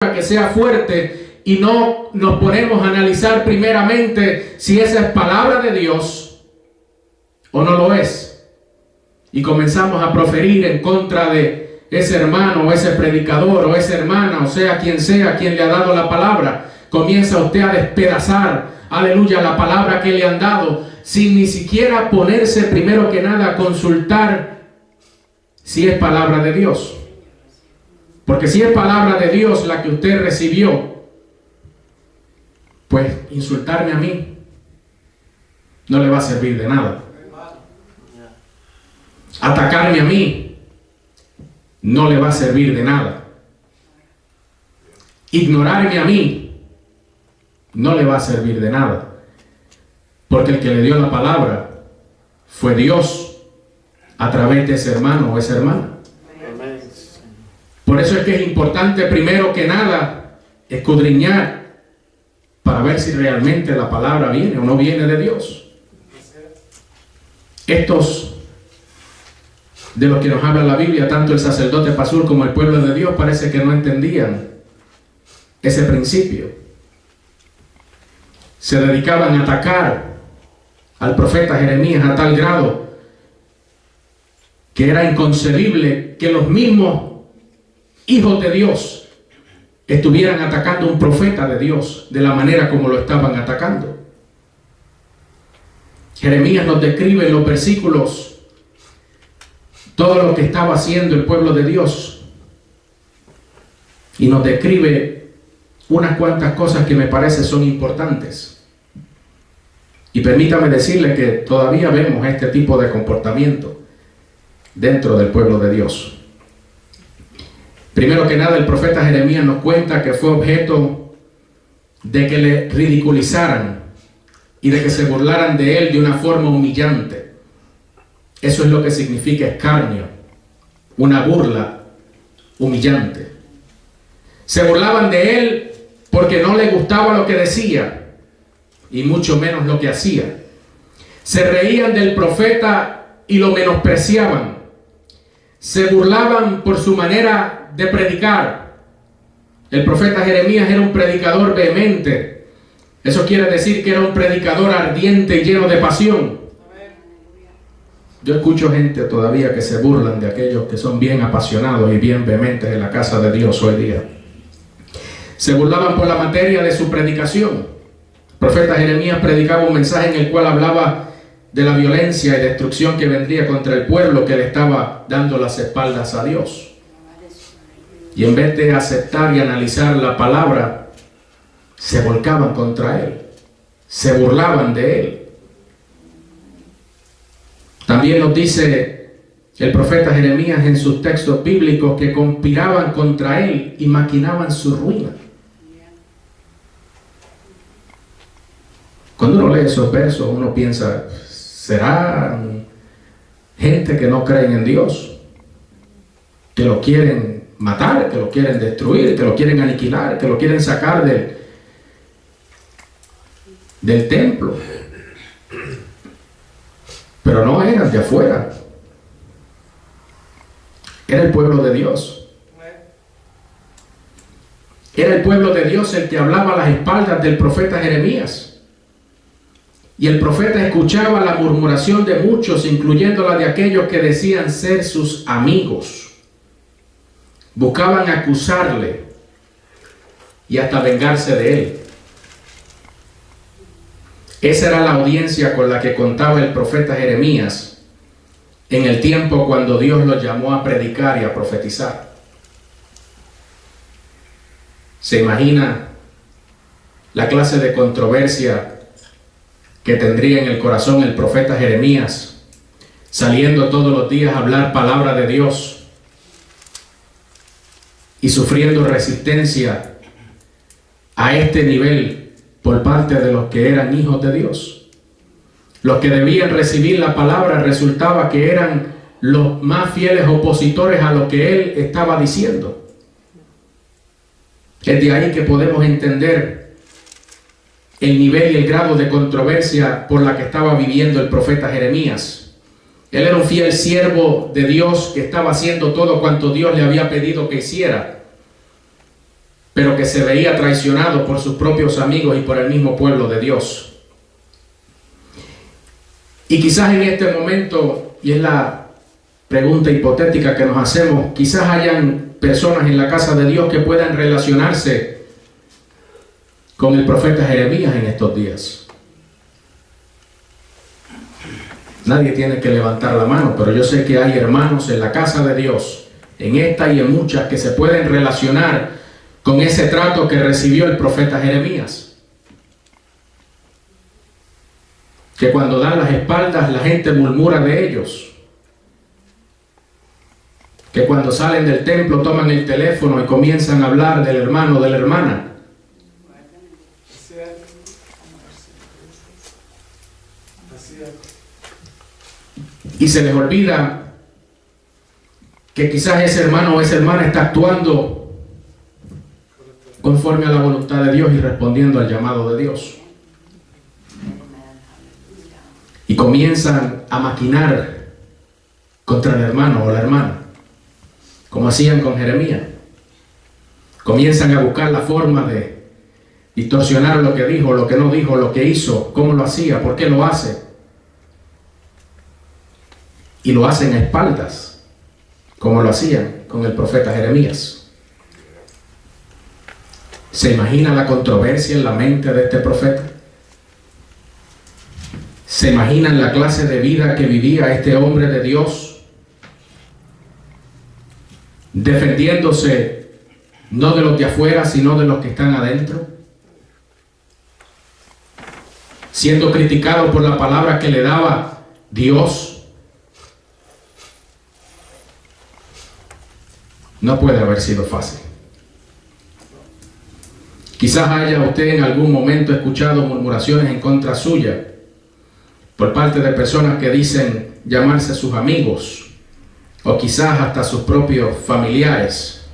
palabra que sea fuerte y no nos ponemos a analizar primeramente si esa es palabra de Dios o no lo es. Y comenzamos a proferir en contra de ese hermano o ese predicador o esa hermana, o sea quien le ha dado la palabra. Comienza usted a despedazar, aleluya, la palabra que le han dado, sin ni siquiera ponerse primero que nada a consultar si es palabra de Dios. Porque si es palabra de Dios la que usted recibió, pues insultarme a mí no le va a servir de nada. Atacarme a mí no le va a servir de nada. Ignorarme a mí no le va a servir de nada. Porque el que le dio la palabra fue Dios a través de ese hermano o esa hermana. Por eso es que es importante primero que nada escudriñar para ver si realmente la palabra viene o no viene de Dios. Estos de los que nos habla la Biblia, tanto el sacerdote Pasur como el pueblo de Dios, parece que no entendían ese principio. Se dedicaban a atacar al profeta Jeremías a tal grado que era inconcebible que los mismos hijos de Dios estuvieran atacando a un profeta de Dios de la manera como lo estaban atacando. Jeremías nos describe en los versículos todo lo que estaba haciendo el pueblo de Dios y nos describe unas cuantas cosas que me parece son importantes. Y permítame decirle que todavía vemos este tipo de comportamiento dentro del pueblo de Dios. Primero que nada, el profeta Jeremías nos cuenta que fue objeto de que le ridiculizaran y de que se burlaran de él de una forma humillante. Eso es lo que significa escarnio, una burla humillante. Se burlaban de él porque no le gustaba lo que decía y mucho menos lo que hacía. Se reían del profeta y lo menospreciaban. Se burlaban por su manera de predicar. El profeta Jeremías era un predicador vehemente. Eso quiere decir que era un predicador ardiente y lleno de pasión. Yo escucho gente todavía que se burlan de aquellos que son bien apasionados y bien vehementes en la casa de Dios hoy día. Se burlaban por la materia de su predicación. El profeta Jeremías predicaba un mensaje en el cual hablaba de la violencia y destrucción que vendría contra el pueblo que le estaba dando las espaldas a Dios. Y en vez de aceptar y analizar la palabra, se volcaban contra él, se burlaban de él. También nos dice el profeta Jeremías en sus textos bíblicos que conspiraban contra él y maquinaban su ruina. Cuando uno lee esos versos, uno piensa, ¿serán gente que no creen en Dios? Que lo quieren matar, que lo quieren destruir, que lo quieren aniquilar, que lo quieren sacar del templo. Pero no eran de afuera. Era el pueblo de Dios. Era el pueblo de Dios el que hablaba a las espaldas del profeta Jeremías. Y el profeta escuchaba la murmuración de muchos, incluyendo la de aquellos que decían ser sus amigos. Buscaban acusarle y hasta vengarse de él. Esa era la audiencia con la que contaba el profeta Jeremías en el tiempo cuando Dios lo llamó a predicar y a profetizar. ¿Se imagina la clase de controversia que tendría en el corazón el profeta Jeremías, saliendo todos los días a hablar palabra de Dios y sufriendo resistencia a este nivel por parte de los que eran hijos de Dios? Los que debían recibir la palabra resultaba que eran los más fieles opositores a lo que él estaba diciendo. Es de ahí que podemos entender el nivel y el grado de controversia por la que estaba viviendo el profeta Jeremías. Él era un fiel siervo de Dios que estaba haciendo todo cuanto Dios le había pedido que hiciera. pero que se veía traicionado por sus propios amigos y por el mismo pueblo de Dios. Y quizás en este momento, y es la pregunta hipotética que nos hacemos, quizás hayan personas en la casa de Dios que puedan relacionarse con el profeta Jeremías en estos días. Nadie tiene que levantar la mano, pero yo sé que hay hermanos en la casa de Dios, en esta y en muchas, que se pueden relacionar con ese trato que recibió el profeta Jeremías. Que cuando dan las espaldas la gente murmura de ellos. Que cuando salen del templo toman el teléfono y comienzan a hablar del hermano o de la hermana. Y se les olvida que quizás ese hermano o esa hermana está actuando conforme a la voluntad de Dios y respondiendo al llamado de Dios. Y comienzan a maquinar contra el hermano o la hermana, como hacían con Jeremías. Comienzan a buscar la forma de distorsionar lo que dijo, lo que no dijo, lo que hizo, cómo lo hacía, por qué lo hace. Y lo hacen a espaldas, como lo hacían con el profeta Jeremías. ¿Se imagina la controversia en la mente de este profeta? ¿Se imaginan la clase de vida que vivía este hombre de Dios? Defendiéndose no de los de afuera, sino de los que están adentro. Siendo criticado por la palabra que le daba Dios. No puede haber sido fácil. Quizás haya usted en algún momento escuchado murmuraciones en contra suya por parte de personas que dicen llamarse sus amigos, o quizás hasta sus propios familiares,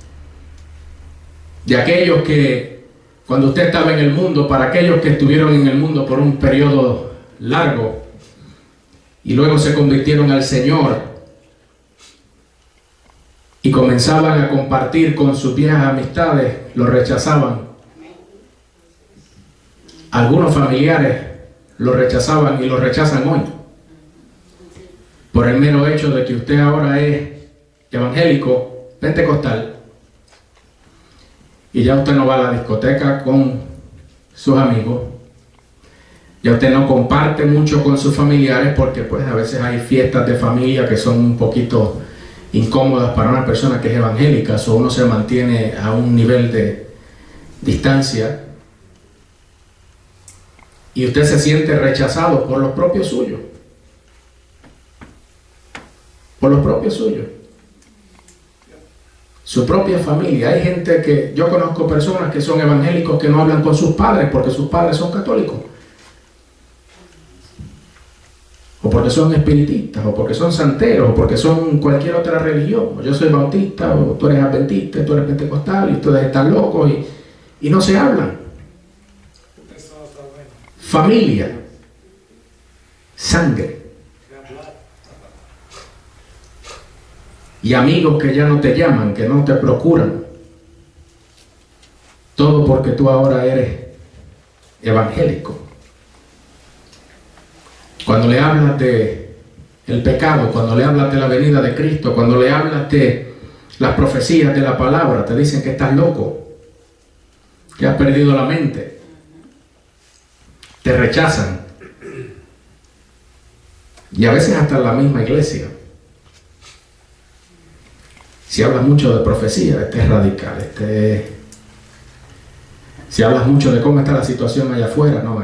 de aquellos que cuando usted estaba en el mundo, para aquellos que estuvieron en el mundo por un periodo largo y luego se convirtieron al Señor y comenzaban a compartir con sus viejas amistades, lo rechazaban. Algunos familiares lo rechazaban y lo rechazan hoy, por el mero hecho de que usted ahora es evangélico, pentecostal, y ya usted no va a la discoteca con sus amigos, ya usted no comparte mucho con sus familiares, porque pues a veces hay fiestas de familia que son un poquito incómodas para una persona que es evangélica, o uno se mantiene a un nivel de distancia. Y usted se siente rechazado por los propios suyos. Por los propios suyos. Su propia familia. Hay gente que, yo conozco personas que son evangélicos que no hablan con sus padres porque sus padres son católicos. O porque son espiritistas, o porque son santeros, o porque son cualquier otra religión. Yo soy bautista, o tú eres adventista, tú eres pentecostal, y ustedes están locos y no se hablan. Familia, sangre, y amigos que ya no te llaman, que no te procuran, todo porque tú ahora eres evangélico. Cuando le hablas de el pecado, cuando le hablas de la venida de Cristo, cuando le hablas de las profecías de la palabra, te dicen que estás loco, que has perdido la mente. Te rechazan. Y a veces hasta en la misma iglesia. Si hablas mucho de profecía, este es radical, si hablas mucho de cómo está la situación allá afuera, no,